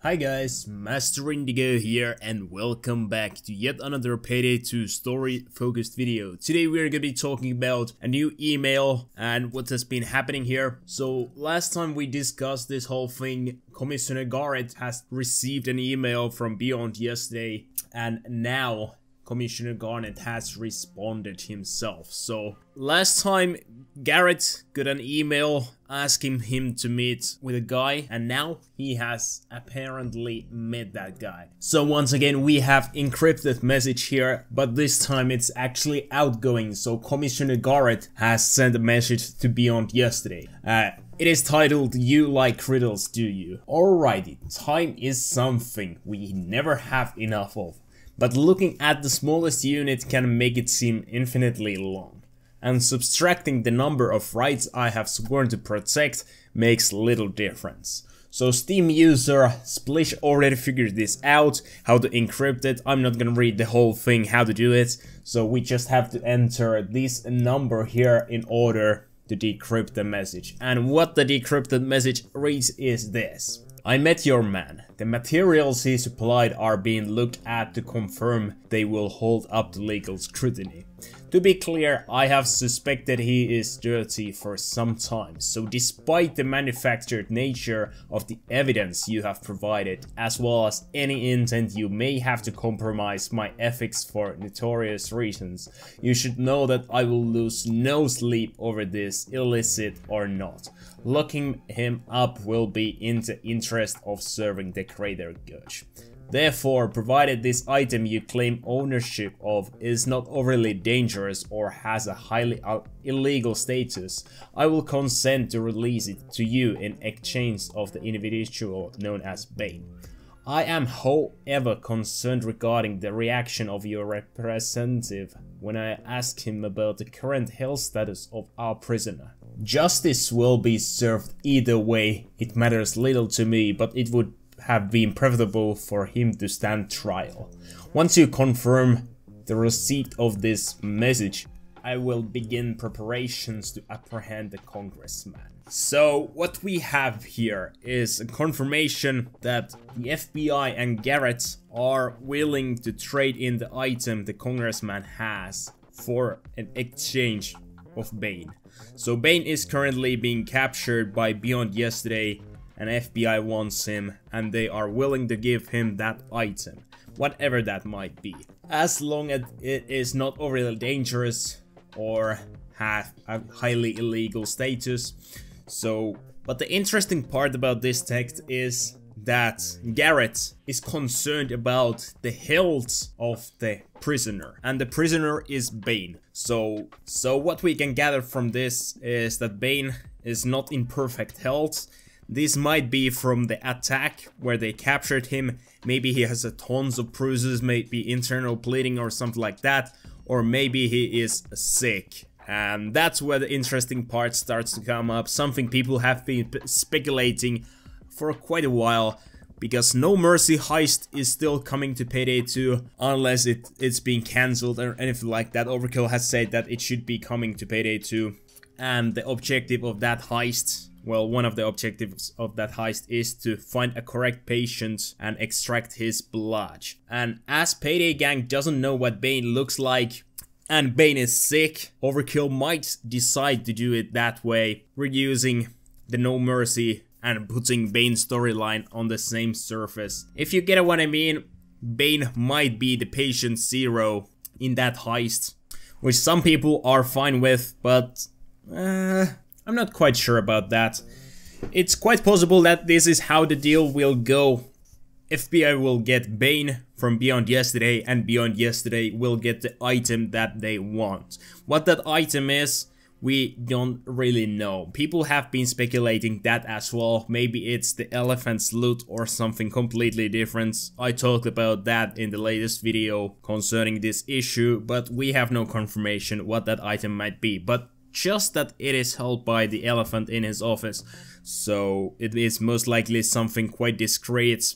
Hi guys, Master Indigo here and welcome back to yet another Payday 2 story focused video. Today we are going to be talking about a new email and what has been happening here. So last time we discussed this whole thing, Commissioner Garrett has received an email from Beyond yesterday and now Commissioner Garnet has responded himself. So last time Garrett got an email asking him to meet with a guy and now he has apparently met that guy. So once again we have encrypted message here, but this time it's actually outgoing. So Commissioner Garrett has sent a message to Beyond yesterday. It is titled, "You like riddles, do you?" Alrighty, time is something we never have enough of. But looking at the smallest unit can make it seem infinitely long. And subtracting the number of rights I have sworn to protect makes little difference. So Steam user Splish already figured this out, how to encrypt it. I'm not gonna read the whole thing, how to do it. So we just have to enter this number here in order to decrypt the message. And what the decrypted message reads is this. I met your man. The materials he supplied are being looked at to confirm they will hold up to legal scrutiny. To be clear, I have suspected he is dirty for some time, so despite the manufactured nature of the evidence you have provided, as well as any intent you may have to compromise my ethics for notorious reasons, you should know that I will lose no sleep over this, illicit or not. Locking him up will be in the interest of serving the greater good. Therefore, provided this item you claim ownership of is not overly dangerous or has a highly illegal status, I will consent to release it to you in exchange of the individual known as Bane. I am however concerned regarding the reaction of your representative when I asked him about the current health status of our prisoner. Justice will be served either way, it matters little to me, but it would have been preferable for him to stand trial. Once you confirm the receipt of this message, I will begin preparations to apprehend the congressman. So what we have here is a confirmation that the FBI and Garrett are willing to trade in the item the congressman has for an exchange of Bane. So Bane is currently being captured by Beyond yesterday and FBI wants him and they are willing to give him that item, whatever that might be, as long as it is not overly dangerous or have a highly illegal status. So, but the interesting part about this text is that Garrett is concerned about the health of the prisoner, and the prisoner is Bane. So what we can gather from this is that Bane is not in perfect health. This might be from the attack where they captured him. Maybe he has tons of bruises, maybe internal bleeding or something like that, or maybe he is sick. And that's where the interesting part starts to come up, something people have been speculating for quite a while, because No Mercy Heist is still coming to Payday 2 unless it's being cancelled or anything like that. Overkill has said that it should be coming to Payday 2, and the objective of that heist, well, one of the objectives of that heist is to find a correct patient and extract his blood. And as Payday Gang doesn't know what Bane looks like, and Bane is sick, Overkill might decide to do it that way, reusing the No Mercy and putting Bane's storyline on the same surface. If you get what I mean, Bane might be the patient zero in that heist, which some people are fine with, but I'm not quite sure about that. It's quite possible that this is how the deal will go. FBI will get Bane from Beyond yesterday and Beyond yesterday will get the item that they want. What that item is, we don't really know. People have been speculating that as well. Maybe it's the elephant's loot or something completely different. I talked about that in the latest video concerning this issue, but we have no confirmation what that item might be. But just that it is held by the elephant in his office, so it is most likely something quite discreet,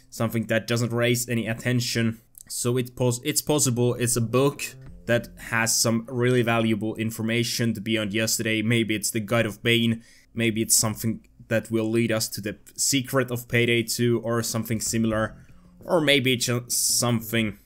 something that doesn't raise any attention. So it's possible it's a book that has some really valuable information to Beyond yesterday. Maybe it's the Guide of Bane, maybe it's something that will lead us to the secret of Payday 2 or something similar. Or maybe just something,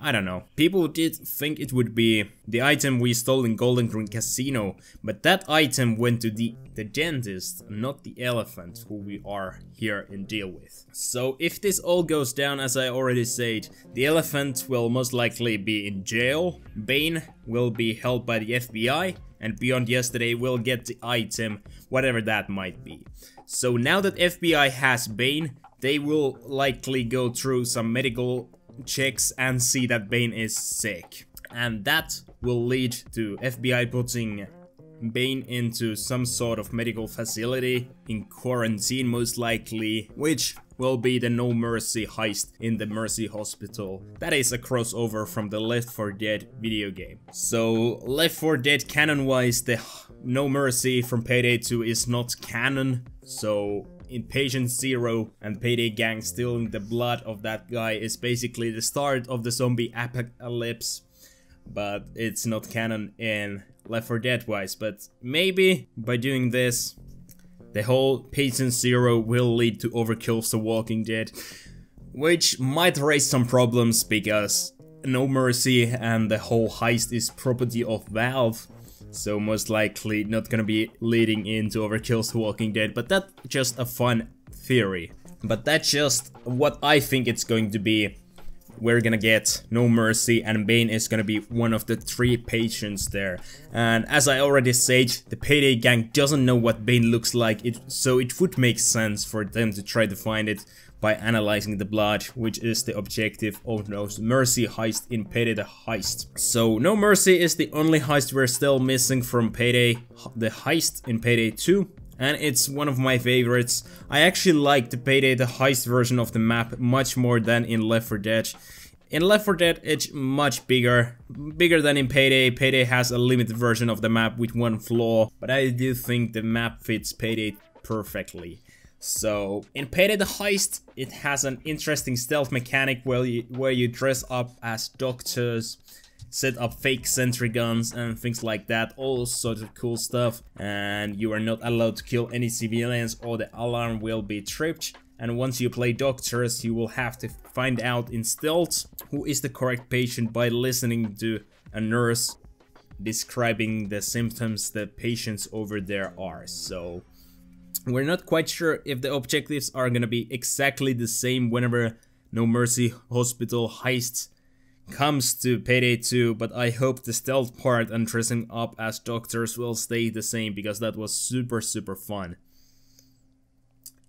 I don't know. People did think it would be the item we stole in Golden Green Casino, but that item went to the dentist, not the elephant who we are here in deal with. So if this all goes down as I already said, the elephant will most likely be in jail, Bane will be held by the FBI, and Beyond Yesterday will get the item, whatever that might be. So now that FBI has Bane, they will likely go through some medical checks and see that Bane is sick. And that will lead to FBI putting Bane into some sort of medical facility, in quarantine most likely, which will be the No Mercy heist in the Mercy Hospital. That is a crossover from the Left 4 Dead video game. So Left 4 Dead canon-wise, the No Mercy from Payday 2 is not canon, so in Patient Zero and Payday gang stealing the blood of that guy is basically the start of the zombie apocalypse, but it's not canon in Left 4 Dead wise. But maybe by doing this, the whole Patient Zero will lead to Overkill's The Walking Dead, which might raise some problems because No Mercy and the whole heist is property of Valve. So most likely not gonna be leading into Overkill's The Walking Dead, but that's just a fun theory. But that's just what I think it's going to be. We're gonna get No Mercy and Bane is gonna be one of the 3 patients there. And as I already said, the Payday gang doesn't know what Bane looks like, so it would make sense for them to try to find it by analyzing the blood, which is the objective of No Mercy heist in Payday the Heist. So No Mercy is the only heist we're still missing from Payday the Heist in Payday 2. And it's one of my favorites. I actually like the Payday the Heist version of the map much more than in Left 4 Dead. In Left 4 Dead it's much bigger than in Payday. Payday has a limited version of the map with one flaw, but I do think the map fits Payday perfectly. So in Payday the Heist, it has an interesting stealth mechanic where you dress up as doctors, set up fake sentry guns and things like that, all sorts of cool stuff, and you are not allowed to kill any civilians or the alarm will be tripped. And once you play doctors, you will have to find out in stealth who is the correct patient by listening to a nurse describing the symptoms the patients over there are. So we're not quite sure if the objectives are gonna be exactly the same whenever No Mercy Hospital heist comes to Payday 2, but I hope the stealth part and dressing up as doctors will stay the same because that was super fun.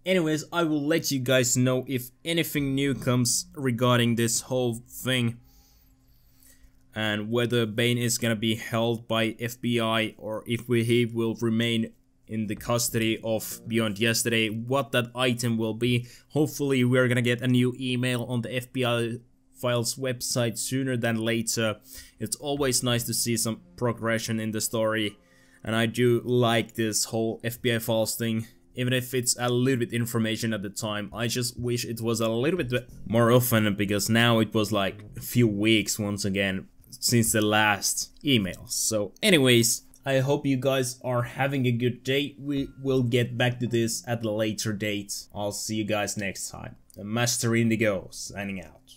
Anyways, I will let you guys know if anything new comes regarding this whole thing and whether Bane is gonna be held by FBI or if he will remain in the custody of Beyond Yesterday, what that item will be. Hopefully we're gonna get a new email on the FBI Files website sooner than later. It's always nice to see some progression in the story, and I do like this whole FBI Files thing. Even if it's a little bit information at the time, I just wish it was a little bit more often, because now it was like a few weeks once again since the last email. So anyways, I hope you guys are having a good day. We will get back to this at a later date. I'll see you guys next time. Master Indigo signing out.